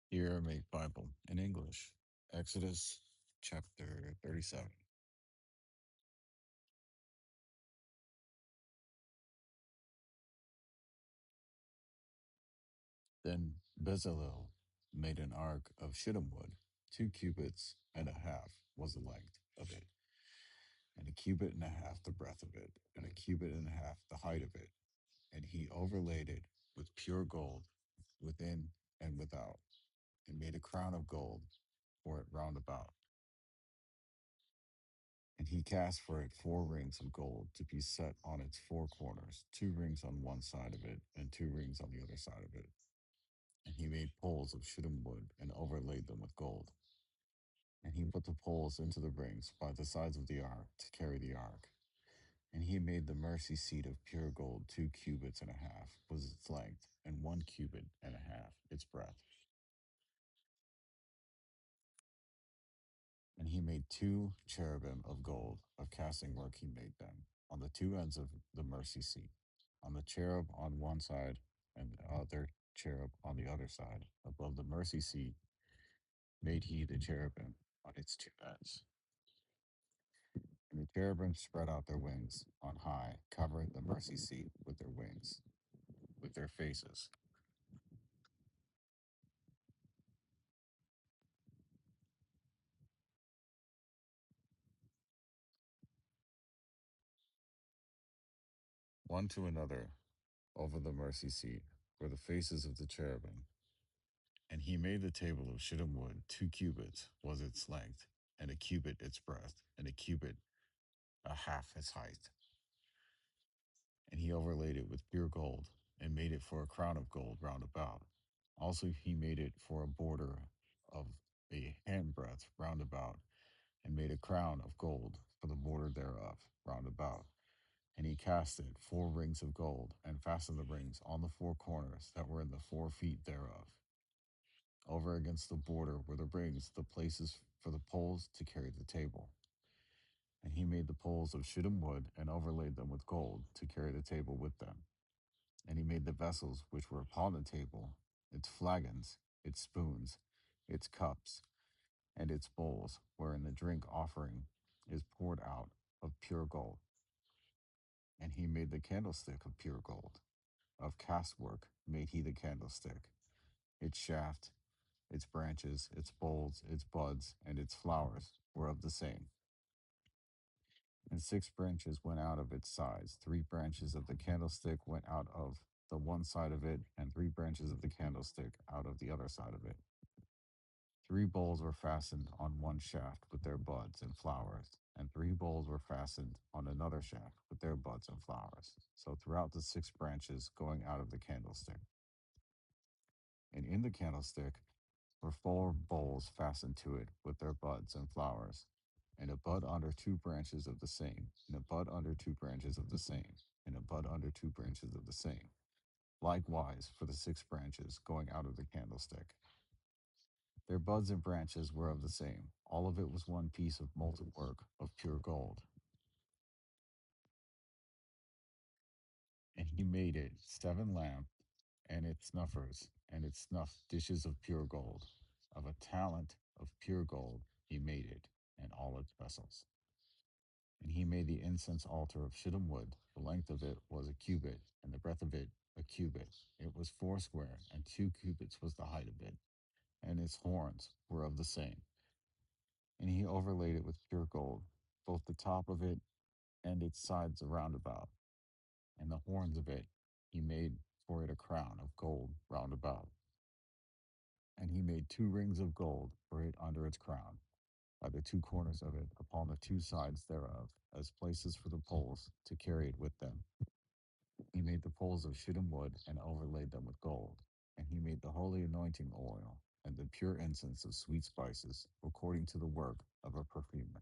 The Aramaic Bible in English, Exodus chapter 37. Then Bezalel made an ark of shittim wood. 2 cubits and a half was the length of it, and a cubit and a half the breadth of it, and a cubit and a half the height of it. And he overlaid it with pure gold within and without, and made a crown of gold for it round about. And he cast for it 4 rings of gold to be set on its 4 corners, 2 rings on one side of it, and 2 rings on the other side of it. And he made poles of shittim wood and overlaid them with gold. And he put the poles into the rings by the sides of the ark to carry the ark. And he made the mercy seat of pure gold. 2 cubits and a half was its length, and 1 cubit and a half its breadth. And he made 2 cherubim of gold. Of casting work he made them on the 2 ends of the mercy seat, on the cherub on one side and the other cherub on the other side. Above the mercy seat made he the cherubim on its 2 ends. And the cherubim spread out their wings on high, covering the mercy seat with their wings, with their faces. One to another over the mercy seat were the faces of the cherubim. And he made the table of shittim wood. 2 cubits was its length, and a cubit its breadth, and a cubit a half its height. And he overlaid it with pure gold, and made it for a crown of gold round about. Also he made it for a border of a handbreadth round about, and made a crown of gold for the border thereof round about. And he cast it 4 rings of gold, and fastened the rings on the 4 corners that were in the 4 feet thereof. Over against the border were the rings, the places for the poles to carry the table. And he made the poles of shittim wood, and overlaid them with gold to carry the table with them. And he made the vessels which were upon the table, its flagons, its spoons, its cups, and its bowls, wherein the drink offering is poured out, of pure gold. And he made the candlestick of pure gold. Of castwork made he the candlestick, its shaft, its branches, its bowls, its buds, and its flowers were of the same. And 6 branches went out of its sides. 3 branches of the candlestick went out of the one side of it, and 3 branches of the candlestick out of the other side of it. 3 bowls were fastened on one shaft with their buds and flowers, and 3 bowls were fastened on another shaft with their buds and flowers. So throughout the 6 branches going out of the candlestick. And in the candlestick were 4 bowls fastened to it with their buds and flowers, and a bud under 2 branches of the same, and a bud under 2 branches of the same, and a bud under 2 branches of the same. Likewise for the 6 branches going out of the candlestick. Their buds and branches were of the same. All of it was one piece of molten work of pure gold. And he made it 7 lamps, and its snuffers, and its snuff dishes of pure gold. Of a talent of pure gold he made it, and all its vessels. And he made the incense altar of shittim wood. The length of it was a cubit, and the breadth of it a cubit. It was foursquare, and 2 cubits was the height of it, and its horns were of the same. And he overlaid it with pure gold, both the top of it and its sides around about, and the horns of it he made for it a crown of gold round about. And he made 2 rings of gold for it under its crown, by the 2 corners of it, upon the 2 sides thereof, as places for the poles to carry it with them. He made the poles of shittim wood, and overlaid them with gold. And he made the holy anointing oil, and the pure incense of sweet spices, according to the work of a perfumer.